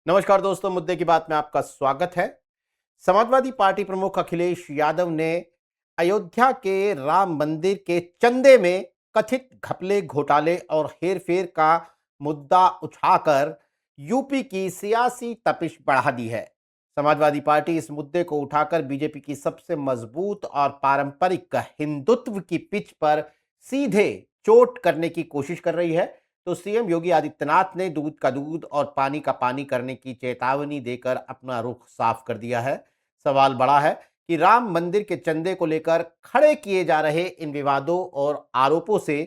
नमस्कार दोस्तों, मुद्दे की बात में आपका स्वागत है। समाजवादी पार्टी प्रमुख अखिलेश यादव ने अयोध्या के राम मंदिर के चंदे में कथित घपले, घोटाले और हेरफेर का मुद्दा उठाकर यूपी की सियासी तपिश बढ़ा दी है। समाजवादी पार्टी इस मुद्दे को उठाकर बीजेपी की सबसे मजबूत और पारंपरिक हिंदुत्व की पिच पर सीधे चोट करने की कोशिश कर रही है। तो सीएम योगी आदित्यनाथ ने दूध का दूध और पानी का पानी करने की चेतावनी देकर अपना रुख साफ कर दिया है। सवाल बड़ा है कि राम मंदिर के चंदे को लेकर खड़े किए जा रहे इन विवादों और आरोपों से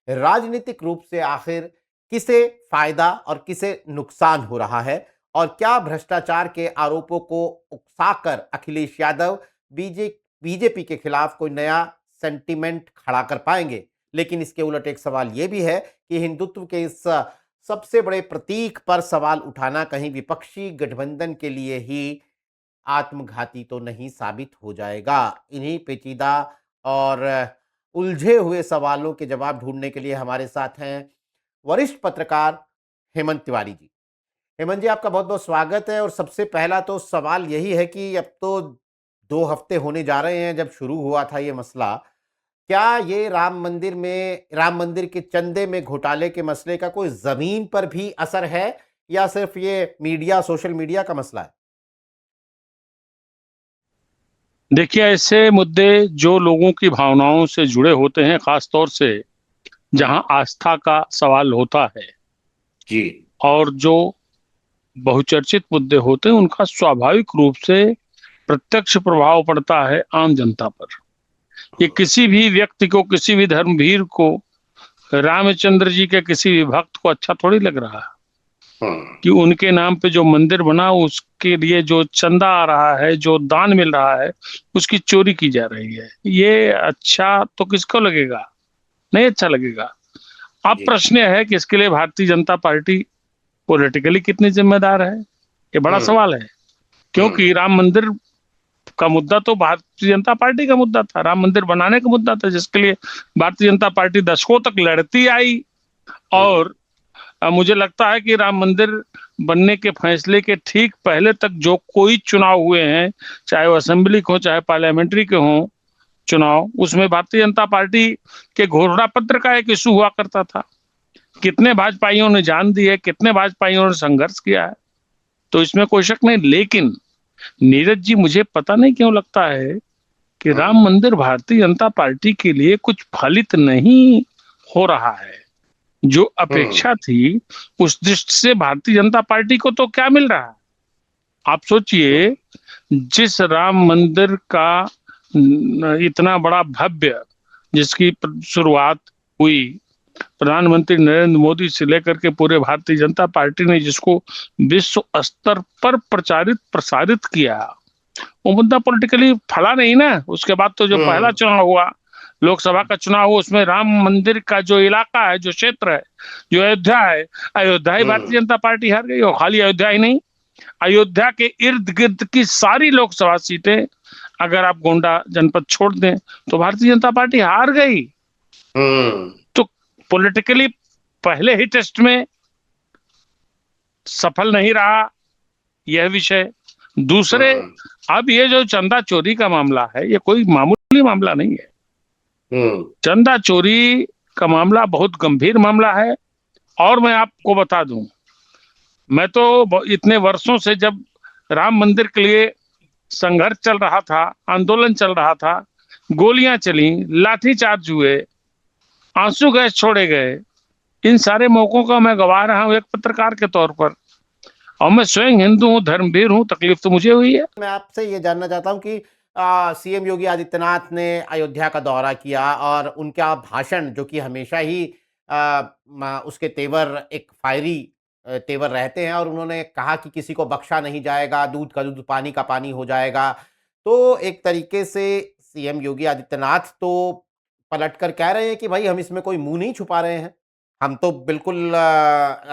राजनीतिक रूप से आखिर किसे फायदा और किसे नुकसान हो रहा है, और क्या भ्रष्टाचार के आरोपों को उकसाकर अखिलेश यादव बीजेपी के खिलाफ कोई नया सेंटिमेंट खड़ा कर पाएंगे। लेकिन इसके उलट एक सवाल यह भी है कि हिंदुत्व के इस सबसे बड़े प्रतीक पर सवाल उठाना कहीं विपक्षी गठबंधन के लिए ही आत्मघाती तो नहीं साबित हो जाएगा। इन्हीं पेचीदा और उलझे हुए सवालों के जवाब ढूंढने के लिए हमारे साथ हैं वरिष्ठ पत्रकार हेमंत तिवारी जी। हेमंत जी, आपका बहुत बहुत स्वागत है। और सबसे पहला तो सवाल यही है कि अब तो 2 हफ्ते होने जा रहे हैं जब शुरू हुआ था ये मसला। क्या ये राम मंदिर के चंदे में घोटाले के मसले का कोई जमीन पर भी असर है, या सिर्फ ये सोशल मीडिया का मसला है? देखिए, ऐसे मुद्दे जो लोगों की भावनाओं से जुड़े होते हैं, खास तौर से जहां आस्था का सवाल होता है जी। और जो बहुचर्चित मुद्दे होते हैं, उनका स्वाभाविक रूप से प्रत्यक्ष प्रभाव पड़ता है आम जनता पर। ये किसी भी व्यक्ति को, किसी भी धर्मवीर को, रामचंद्र जी के किसी भी भक्त को अच्छा थोड़ी लग रहा है कि उनके नाम पे जो मंदिर बना उसके लिए जो चंदा आ रहा है, जो दान मिल रहा है, उसकी चोरी की जा रही है। ये अच्छा तो किसको लगेगा? नहीं अच्छा लगेगा। अब जी। प्रश्न यह है कि इसके लिए भारतीय जनता पार्टी पॉलिटिकली कितनी जिम्मेदार है, ये बड़ा हम्म। सवाल है। क्योंकि राम मंदिर का मुद्दा तो भारतीय जनता पार्टी का मुद्दा था, राम मंदिर बनाने का मुद्दा था, जिसके लिए भारतीय जनता पार्टी दशकों तक लड़ती आई। हम्म। और मुझे लगता है कि राम मंदिर बनने के फैसले के ठीक पहले तक जो कोई चुनाव हुए हैं, चाहे वो असेंबली के हो चाहे पार्लियामेंट्री के हों चुनाव, उसमें भारतीय जनता पार्टी के घोषणा पत्र का एक इशू हुआ करता था। कितने भाजपाइयों ने जान दी है, कितने भाजपाइयों ने संघर्ष किया है, तो इसमें कोई शक नहीं। लेकिन नीरज जी, मुझे पता नहीं क्यों लगता है कि राम मंदिर भारतीय जनता पार्टी के लिए कुछ फलित नहीं हो रहा है। जो अपेक्षा थी उस दृष्टि से भारतीय जनता पार्टी को तो क्या मिल रहा है? आप सोचिए, जिस राम मंदिर का इतना बड़ा भव्य, जिसकी शुरुआत हुई प्रधानमंत्री नरेंद्र मोदी से लेकर के पूरे भारतीय जनता पार्टी ने, जिसको विश्व स्तर पर प्रचारित प्रसारित किया, वो मुद्दा पॉलिटिकली फला नहीं ना। उसके बाद तो जो पहला चुनाव हुआ, लोकसभा का चुनाव हुआ, उसमें राम मंदिर का जो इलाका है, जो क्षेत्र है, जो अयोध्या है, अयोध्या ही भारतीय जनता पार्टी हार गई। और खाली अयोध्या ही नहीं, अयोध्या के इर्द गिर्द की सारी लोकसभा सीटें, अगर आप गोंडा जनपद छोड़ दें, तो भारतीय जनता पार्टी हार गई। तो पॉलिटिकली पहले ही टेस्ट में सफल नहीं रहा यह विषय। दूसरे, अब ये जो चंदा चोरी का मामला है, ये कोई मामूली मामला नहीं है। चंदा चोरी का मामला बहुत गंभीर मामला है। और मैं आपको बता दूं, मैं तो इतने वर्षों से, जब राम मंदिर के लिए संघर्ष चल रहा था, आंदोलन चल रहा था, गोलियां चली, लाठीचार्ज हुए, आंसू गैस छोड़े गए, इन सारे मौकों का मैं गवा रहा हूं एक पत्रकार के तौर पर। और मैं स्वयं हिंदू हूं, धर्मवीर हूं, तकलीफ तो मुझे हुई है। मैं आपसे ये जानना चाहता हूं कि सीएम योगी आदित्यनाथ ने अयोध्या का दौरा किया और उनका भाषण, जो कि हमेशा ही उसके तेवर एक फायरी तेवर रहते हैं, और उन्होंने कहा कि किसी को बख्शा नहीं जाएगा, दूध का दूध पानी का पानी हो जाएगा। तो एक तरीके से सीएम योगी आदित्यनाथ तो पलटकर कह रहे हैं कि भाई हम इसमें कोई मुंह नहीं छुपा रहे हैं, हम तो बिल्कुल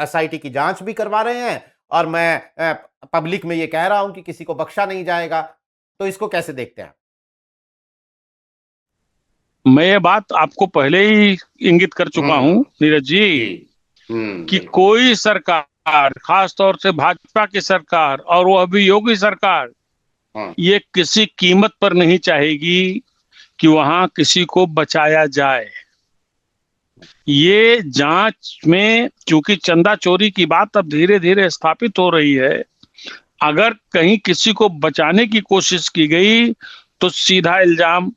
एसआईटी की जांच भी करवा रहे हैं, और मैं पब्लिक में ये कह रहा हूं कि किसी को बख्शा नहीं जाएगा। तो इसको कैसे देखते हैं आप? मैं ये बात आपको पहले ही इंगित कर चुका हूं नीरज जी, कि बिल्कुल। कोई सरकार खास तौर से भाजपा की सरकार और वो अभी योगी सरकार, ये किसी कीमत पर नहीं चाहेगी कि वहां किसी को बचाया जाए। ये जांच में चूंकि चंदा चोरी की बात अब धीरे धीरे स्थापित हो रही है, अगर कहीं किसी को बचाने की कोशिश की गई तो सीधा इल्जाम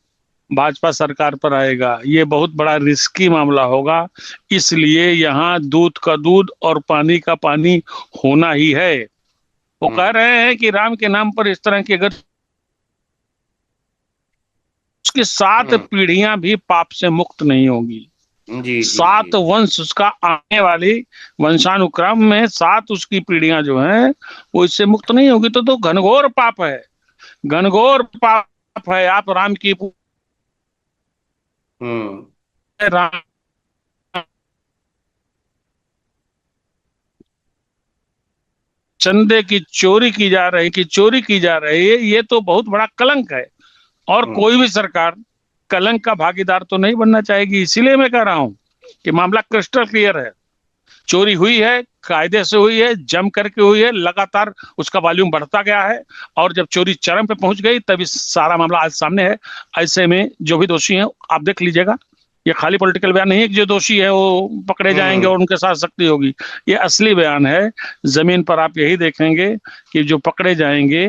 भाजपा सरकार पर आएगा। ये बहुत बड़ा रिस्की मामला होगा, इसलिए यहाँ दूध का दूध और पानी का पानी होना ही है। वो कह रहे हैं कि राम के नाम पर इस तरह की अगर उसकी 7 पीढ़ियां भी पाप से मुक्त नहीं होगी। जी 7 वंश उसका आने वाली वंशानुक्रम में 7 उसकी पीढ़ियां जो हैं वो इससे मुक्त नहीं होगी। तो घनघोर पाप है, घनघोर पाप है। आप राम की राम चंदे की चोरी की जा रही है, ये तो बहुत बड़ा कलंक है। और कोई भी सरकार कलंक का भागीदार तो नहीं बनना चाहेगी। इसीलिए मैं कह रहा हूं कि मामला क्रिस्टल क्लियर है। चोरी हुई है, कायदे से हुई है, जम करके हुई है, लगातार उसका वॉल्यूम बढ़ता गया है और जब चोरी चरम पे पहुंच गई तब इस सारा मामला आज सामने है। ऐसे में जो भी दोषी हैं आप देख लीजिएगा, ये खाली पॉलिटिकल बयान नहीं है कि जो दोषी है वो पकड़े जाएंगे और उनके साथ सख्ती होगी। ये असली बयान है। जमीन पर आप यही देखेंगे कि जो पकड़े जाएंगे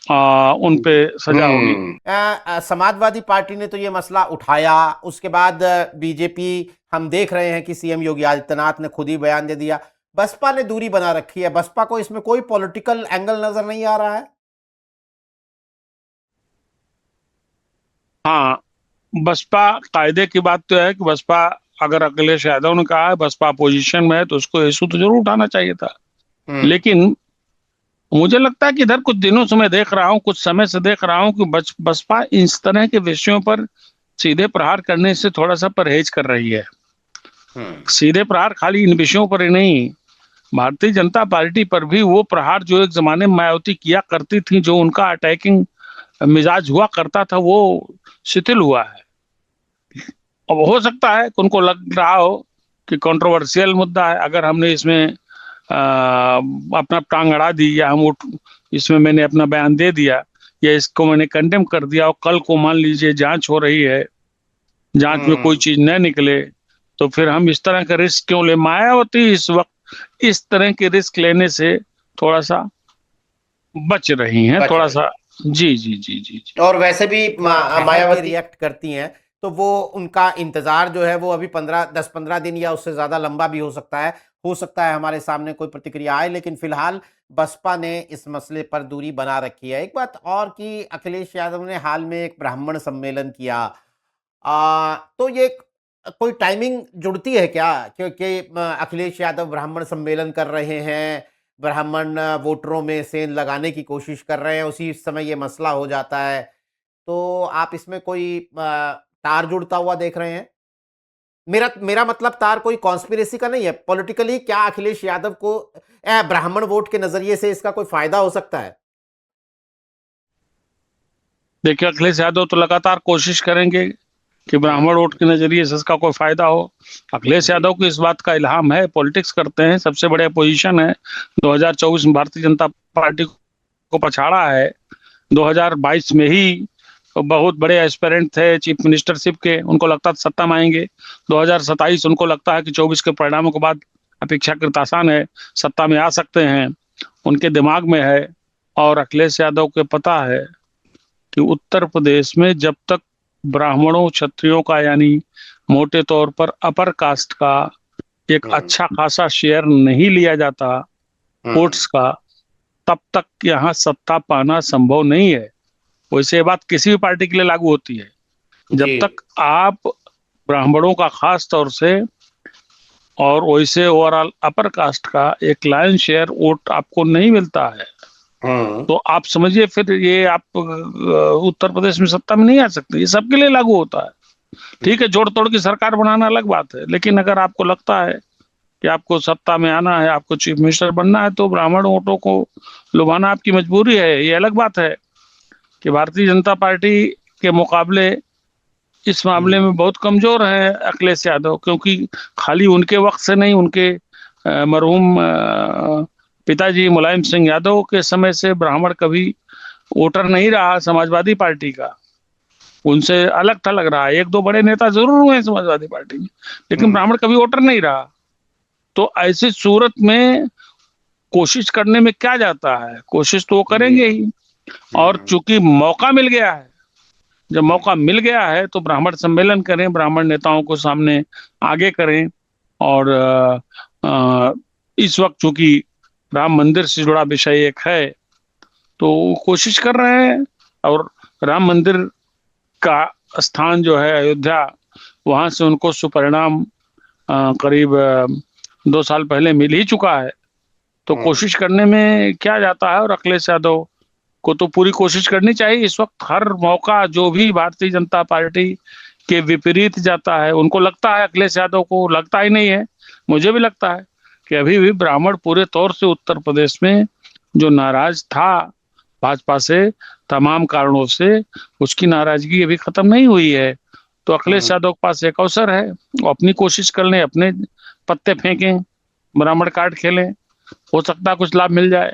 उन पे सजा होगी। समाजवादी पार्टी ने तो ये मसला उठाया, उसके बाद बीजेपी, हम देख रहे हैं कि सीएम योगी आदित्यनाथ ने खुद ही बयान दे दिया। बसपा ने दूरी बना रखी है। बसपा को इसमें कोई पॉलिटिकल एंगल नजर नहीं आ रहा है। हाँ, बसपा कायदे की बात तो है कि बसपा, अगर अखिलेश यादव ने कहा है बसपा अपोजिशन में है तो उसको इशू तो जरूर उठाना चाहिए था। लेकिन मुझे लगता है कि इधर कुछ दिनों से मैं देख रहा हूँ, कुछ समय से देख रहा हूँ कि बसपा इस तरह के विषयों पर सीधे प्रहार करने से थोड़ा सा परहेज कर रही है। सीधे प्रहार खाली इन विषयों पर ही नहीं, भारतीय जनता पार्टी पर भी वो प्रहार जो एक जमाने में मायावती किया करती थी, जो उनका अटैकिंग मिजाज हुआ करता था, वो शिथिल हुआ है। अब हो सकता है कि उनको लग रहा हो कि कंट्रोवर्शियल मुद्दा है, अगर हमने इसमें अपना टांग अड़ा दी या इसमें मैंने अपना बयान दे दिया या इसको मैंने कंडेम कर दिया और कल को मान लीजिए जांच हो रही है, जांच में कोई चीज न निकले तो फिर हम इस तरह का रिस्क क्यों ले। मायावती इस वक्त इस तरह के रिस्क लेने से थोड़ा सा बच रही हैं, थोड़ा सा। जी जी जी जी जी। और वैसे भी मायावती रिएक्ट करती हैं तो वो उनका इंतजार जो है वो अभी 10-15 दिन या उससे ज्यादा लंबा भी हो सकता है हमारे सामने कोई प्रतिक्रिया आए। लेकिन फिलहाल बसपा ने इस मसले पर दूरी बना रखी है। एक बात और कि अखिलेश यादव ने हाल में एक ब्राह्मण सम्मेलन किया, तो ये कोई टाइमिंग जुड़ती है क्या? क्योंकि अखिलेश यादव ब्राह्मण सम्मेलन कर रहे हैं, ब्राह्मण वोटरों में सेंध लगाने की कोशिश कर रहे हैं, उसी समय ये मसला हो जाता है। तो आप इसमें कोई तार जुड़ता हुआ देख रहे हैं? मेरा मेरा मतलब तार कोई कॉन्स्पिरेसी का नहीं है, पॉलिटिकली क्या अखिलेश यादव को ब्राह्मण वोट के नजरिए से इसका कोई फायदा हो सकता है? देखिए, अखिलेश यादव तो लगातार कोशिश करेंगे कि ब्राह्मण वोट के नजरिए से इसका कोई फायदा हो। अखिलेश यादव को इस बात का इल्हाम है, पॉलिटिक्स करते हैं, सबसे बड़े अपोजिशन है। 2024 में भारतीय जनता पार्टी को पछाड़ा है। 2022 में ही बहुत बड़े एस्पिरेंट थे चीफ मिनिस्टरशिप के, उनको लगता था सत्ता में आएंगे। 2027 उनको लगता है कि 24 के परिणामों के बाद अपेक्षाकृत आसान है, सत्ता में आ सकते हैं, उनके दिमाग में है। और अखिलेश यादव को पता है कि उत्तर प्रदेश में जब तक ब्राह्मणों क्षत्रियों का यानी मोटे तौर पर अपर कास्ट का एक अच्छा खासा शेयर नहीं लिया जाता वोट्स का, तब तक यहाँ सत्ता पाना संभव नहीं है। वैसे ये बात किसी भी पार्टी के लिए लागू होती है। जब तक आप ब्राह्मणों का खास तौर से और वैसे ओवरऑल अपर कास्ट का एक लायन शेयर वोट आपको नहीं मिलता है, तो आप समझिए फिर ये आप उत्तर प्रदेश में सत्ता में नहीं आ सकते। ये सबके लिए लागू होता है। ठीक है, जोड़ तोड़ की सरकार बनाना अलग बात है, लेकिन अगर आपको लगता है कि आपको सत्ता में आना है, आपको चीफ मिनिस्टर बनना है, तो ब्राह्मण वोटों को लुभाना आपकी मजबूरी है। ये अलग बात है कि भारतीय जनता पार्टी के मुकाबले इस मामले में बहुत कमजोर है अखिलेश यादव, क्योंकि खाली उनके वक्त से नहीं, उनके मरहूम पिताजी मुलायम सिंह यादव के समय से ब्राह्मण कभी वोटर नहीं रहा समाजवादी पार्टी का। उनसे अलग थलग रहा, एक दो बड़े नेता जरूर हुए हैं समाजवादी पार्टी में, लेकिन ब्राह्मण कभी वोटर नहीं रहा। तो ऐसी सूरत में कोशिश करने में क्या जाता है, कोशिश तो वो करेंगे ही। और चूंकि मौका मिल गया है, जब मौका मिल गया है तो ब्राह्मण सम्मेलन करें, ब्राह्मण नेताओं को सामने आगे करें। और इस वक्त चूंकि राम मंदिर से जुड़ा विषय एक है, तो वो कोशिश कर रहे हैं। और राम मंदिर का स्थान जो है अयोध्या, वहां से उनको सुपरिणाम करीब 2 साल पहले मिल ही चुका है। तो कोशिश करने में क्या जाता है। और अखिलेश यादव को तो पूरी कोशिश करनी चाहिए। इस वक्त हर मौका जो भी भारतीय जनता पार्टी के विपरीत जाता है, उनको लगता है, अखिलेश यादव को लगता ही नहीं है, मुझे भी लगता है कि अभी भी ब्राह्मण पूरे तौर से उत्तर प्रदेश में जो नाराज था भाजपा से तमाम कारणों से, उसकी नाराजगी अभी खत्म नहीं हुई है। तो अखिलेश यादव के पास एक अवसर है, वो अपनी कोशिश कर लें, अपने पत्ते फेंकें, ब्राह्मण कार्ड खेलें, हो सकता है कुछ लाभ मिल जाए।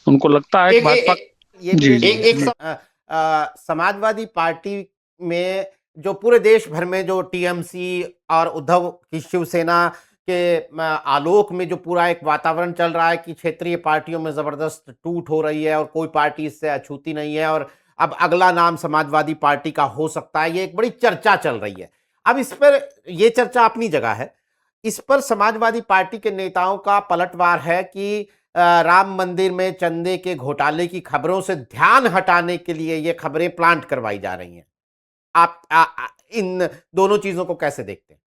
उनको लगता है कि भाजपा ये भी जी एक, जी एक समाजवादी पार्टी में जो पूरे देश भर में जो टीएमसी और उद्धव की शिवसेना के आलोक में जो पूरा एक वातावरण चल रहा है कि क्षेत्रीय पार्टियों में जबरदस्त टूट हो रही है और कोई पार्टी इससे अछूती नहीं है, और अब अगला नाम समाजवादी पार्टी का हो सकता है, ये एक बड़ी चर्चा चल रही है। अब इस पर, ये चर्चा अपनी जगह है, इस पर समाजवादी पार्टी के नेताओं का पलटवार है कि राम मंदिर में चंदे के घोटाले की खबरों से ध्यान हटाने के लिए ये खबरें प्लांट करवाई जा रही हैं। आप इन दोनों चीजों को कैसे देखते हैं?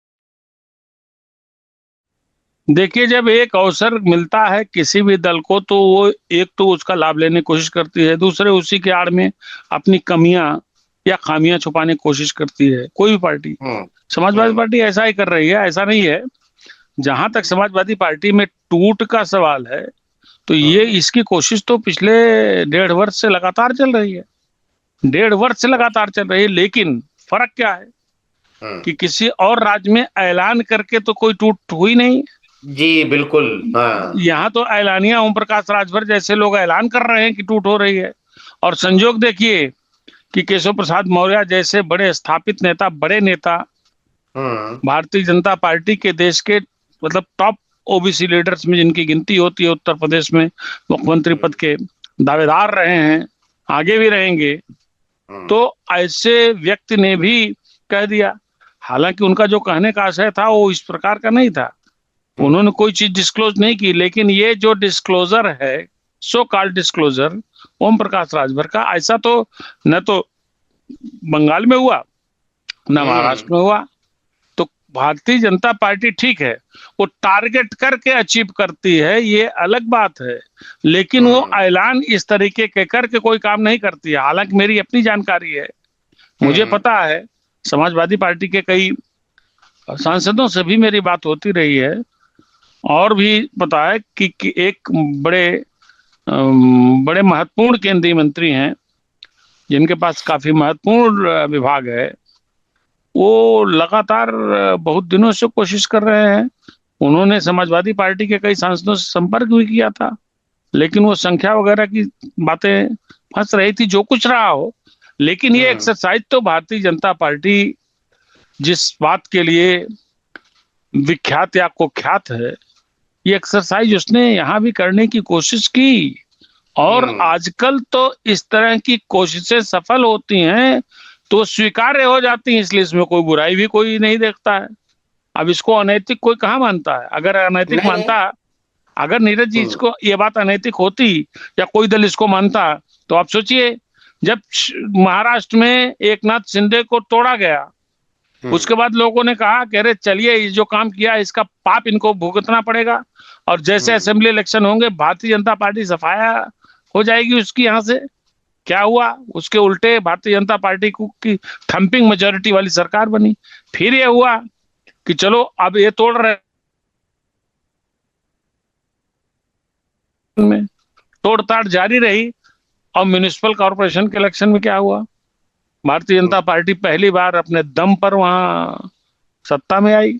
देखिए, जब एक अवसर मिलता है किसी भी दल को, तो वो एक तो उसका लाभ लेने की कोशिश करती है, दूसरे उसी के आड़ में अपनी कमियां या खामियां छुपाने की कोशिश करती है कोई भी पार्टी। समाजवादी पार्टी ऐसा ही कर रही है, ऐसा नहीं है। जहां तक समाजवादी पार्टी में टूट का सवाल है, तो ये इसकी कोशिश तो पिछले 1.5 वर्ष से लगातार चल रही है, 1.5 वर्ष से लगातार चल रही है। लेकिन फर्क क्या है कि किसी और राज्य में ऐलान करके तो कोई टूट हुई नहीं। जी बिल्कुल। हाँ। यहाँ तो ऐलानिया ओम प्रकाश राजभर जैसे लोग ऐलान कर रहे हैं कि टूट हो रही है। और संजोग देखिए कि केशव प्रसाद मौर्य जैसे बड़े स्थापित नेता, बड़े नेता, भारतीय जनता पार्टी के देश के मतलब टॉप ओबीसी लीडर्स में जिनकी गिनती होती है उत्तर प्रदेश में, मुख्यमंत्री पद के दावेदार रहे हैं, आगे भी रहेंगे। तो ऐसे व्यक्ति ने भी कह दिया, हालांकि उनका जो कहने का आशय था वो इस प्रकार का नहीं था, उन्होंने कोई चीज डिस्क्लोज नहीं की। लेकिन ये जो डिस्क्लोजर है, so called disclosure Om Prakash Rajbhar का, ऐसा तो न तो बंगाल में हुआ न महाराष्ट्र में हुआ। तो भारतीय जनता पार्टी ठीक है, वो टारगेट करके अचीव करती है, ये अलग बात है, लेकिन वो ऐलान इस तरीके के करके कोई काम नहीं करती है। हालांकि मेरी अपनी जानकारी है, मुझे पता है, समाजवादी पार्टी के कई सांसदों से भी मेरी बात होती रही है, और भी पता है कि एक बड़े महत्वपूर्ण केंद्रीय मंत्री हैं जिनके पास काफी महत्वपूर्ण विभाग है, वो लगातार बहुत दिनों से कोशिश कर रहे हैं। उन्होंने समाजवादी पार्टी के कई सांसदों से संपर्क भी किया था, लेकिन वो संख्या वगैरह की बातें फंस रही थी, जो कुछ रहा हो। लेकिन ये एक्सरसाइज तो भारतीय जनता पार्टी जिस बात के लिए विख्यात या कुख्यात है, ये एक्सरसाइज उसने यहाँ भी करने की कोशिश की। और आजकल तो इस तरह की कोशिशें सफल होती हैं तो स्वीकार्य हो जाती हैं, इसलिए इसमें कोई बुराई भी कोई नहीं देखता है। अब इसको अनैतिक कोई कहाँ मानता है? अगर अनैतिक मानता, अगर नीरज जी इसको ये बात अनैतिक होती या कोई दल इसको मानता, तो आप सोचिए, जब महाराष्ट्र में एकनाथ शिंदे को तोड़ा गया, उसके बाद लोगों ने कहा कि अरे चलिए, जो काम किया इसका पाप इनको भुगतना पड़ेगा, और जैसे असेंबली इलेक्शन होंगे भारतीय जनता पार्टी सफाया हो जाएगी उसकी यहाँ से। क्या हुआ? उसके उल्टे भारतीय जनता पार्टी की थंपिंग मेजोरिटी वाली सरकार बनी। फिर ये हुआ कि चलो अब ये तोड़ रहे, में तोड़ताड़ जारी रही। और म्युनिसिपल कॉर्पोरेशन के इलेक्शन में क्या हुआ? भारतीय जनता पार्टी पहली बार अपने दम पर वहां सत्ता में आई।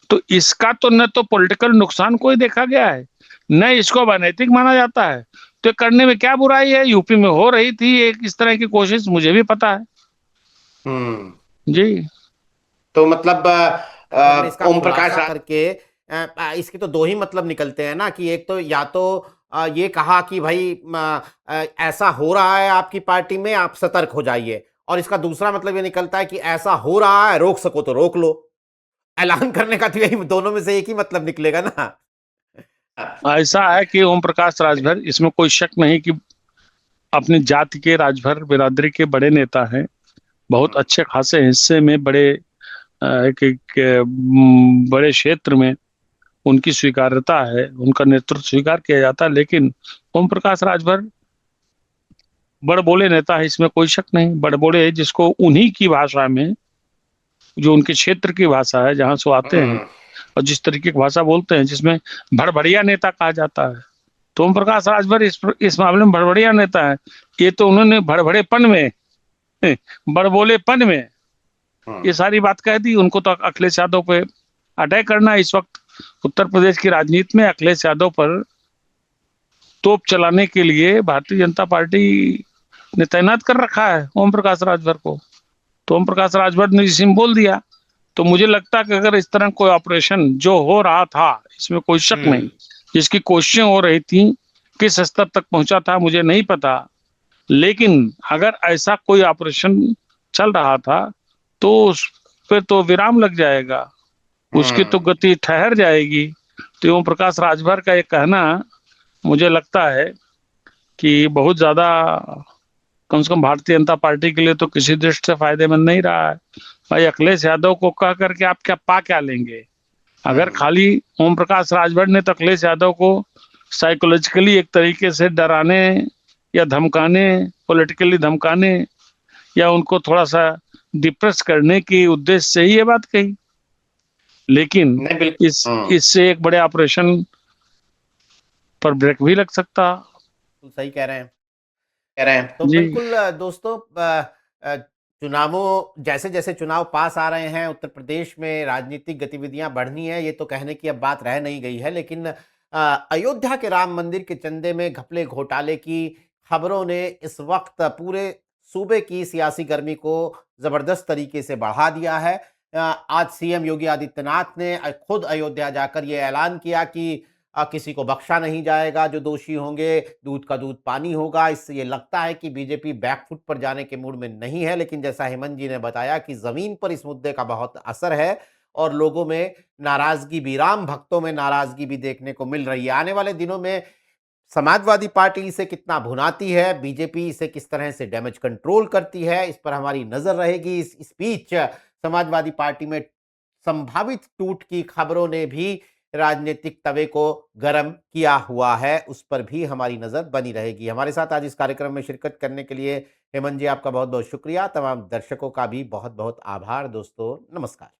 तो इसका तो न तो पॉलिटिकल नुकसान कोई देखा गया है, न इसको अनैतिक माना जाता है। तो करने में क्या बुराई है? यूपी में हो रही थी एक इस तरह की कोशिश, मुझे भी पता है हम्म। जी। तो मतलब और इसका ओम प्रकाश खुलासा करके इसके तो दो ही मतलब निकलते हैं ना, कि एक तो या तो ये कहा कि भाई ऐसा हो रहा है आपकी पार्टी में, आप सतर्क हो जाइए, और इसका दूसरा मतलब ये निकलता है कि ऐसा हो रहा है, रोक सको तो रोक लो। ऐलान करने का तो यही, दोनों में से एक ही मतलब निकलेगा ना। ऐसा है कि ओम प्रकाश राजभर, इसमें कोई शक नहीं कि अपनी जाति के, राजभर बिरादरी के बड़े नेता हैं। बहुत अच्छे खासे हिस्से में बड़े बड़े क्षेत्र में उनकी स्वीकार्यता है, उनका नेतृत्व स्वीकार किया जाता है। लेकिन ओम प्रकाश राजभर बड़बोले नेता है, इसमें कोई शक नहीं। बड़बोले जिसको उन्हीं की भाषा में, जो उनके क्षेत्र की भाषा है, जहां से वो आते हैं और जिस तरीके की भाषा बोलते हैं, जिसमें भड़बड़िया नेता कहा जाता है, तो ओम प्रकाश राजभर इस मामले में भड़बड़िया नेता है। ये तो उन्होंने भड़बड़ेपन में, बड़बोलेपन में ये सारी बात कह दी। उनको तो अखिलेश यादव पे अटैक करना है इस वक्त। उत्तर प्रदेश की राजनीति में अखिलेश यादव पर तोप चलाने के लिए भारतीय जनता पार्टी ने तैनात कर रखा है ओम प्रकाश राजभर को। तो ओम प्रकाश राजभर ने जिसमें बोल दिया, तो मुझे लगता है कि अगर इस तरह कोई ऑपरेशन जो हो रहा था, इसमें कोई शक नहीं, जिसकी कोशिशें हो रही थी, किस स्तर तक पहुंचा था मुझे नहीं पता, लेकिन अगर ऐसा कोई ऑपरेशन चल रहा था तो उस पे तो विराम लग जाएगा, उसकी तो गति ठहर जाएगी। तो ओम प्रकाश राजभर का ये कहना मुझे लगता है कि बहुत ज्यादा, कम से कम भारतीय जनता पार्टी के लिए तो किसी दृष्टि से फायदेमंद नहीं रहा है। भाई अखिलेश यादव को कह करके आप क्या लेंगे? अगर खाली ओम प्रकाश राजभर ने तो अखिलेश यादव को साइकोलॉजिकली एक तरीके से डराने या धमकाने, पॉलिटिकली धमकाने या उनको थोड़ा सा डिप्रेस करने की उद्देश्य से ही ये बात कही, लेकिन इससे एक बड़े ऑपरेशन पर ब्रेक भी लग सकता। तो सही कह रहे हैं तो बिल्कुल दोस्तों, चुनावों, जैसे जैसे चुनाव पास आ रहे हैं, उत्तर प्रदेश में राजनीतिक गतिविधियां बढ़नी है, ये तो कहने की अब बात रह नहीं गई है। लेकिन अयोध्या के राम मंदिर के चंदे में घपले घोटाले की खबरों ने इस वक्त पूरे सूबे की सियासी गर्मी को जबरदस्त तरीके से बढ़ा दिया है। आज सीएम योगी आदित्यनाथ ने खुद अयोध्या जाकर ये ऐलान किया कि किसी को बख्शा नहीं जाएगा, जो दोषी होंगे दूध का दूध पानी होगा। इससे ये लगता है कि बीजेपी बैकफुट पर जाने के मूड में नहीं है, लेकिन जैसा हेमंत जी ने बताया कि जमीन पर इस मुद्दे का बहुत असर है और लोगों में नाराजगी भी, राम भक्तों में नाराजगी भी देखने को मिल रही है। आने वाले दिनों में समाजवादी पार्टी इसे कितना भुनाती है, बीजेपी इसे किस तरह से डैमेज कंट्रोल करती है, इस पर हमारी नजर रहेगी। इस बीच समाजवादी पार्टी में संभावित टूट की खबरों ने भी राजनीतिक तवे को गर्म किया हुआ है, उस पर भी हमारी नजर बनी रहेगी। हमारे साथ आज इस कार्यक्रम में शिरकत करने के लिए हेमंत जी आपका बहुत बहुत शुक्रिया। तमाम दर्शकों का भी बहुत बहुत आभार। दोस्तों नमस्कार।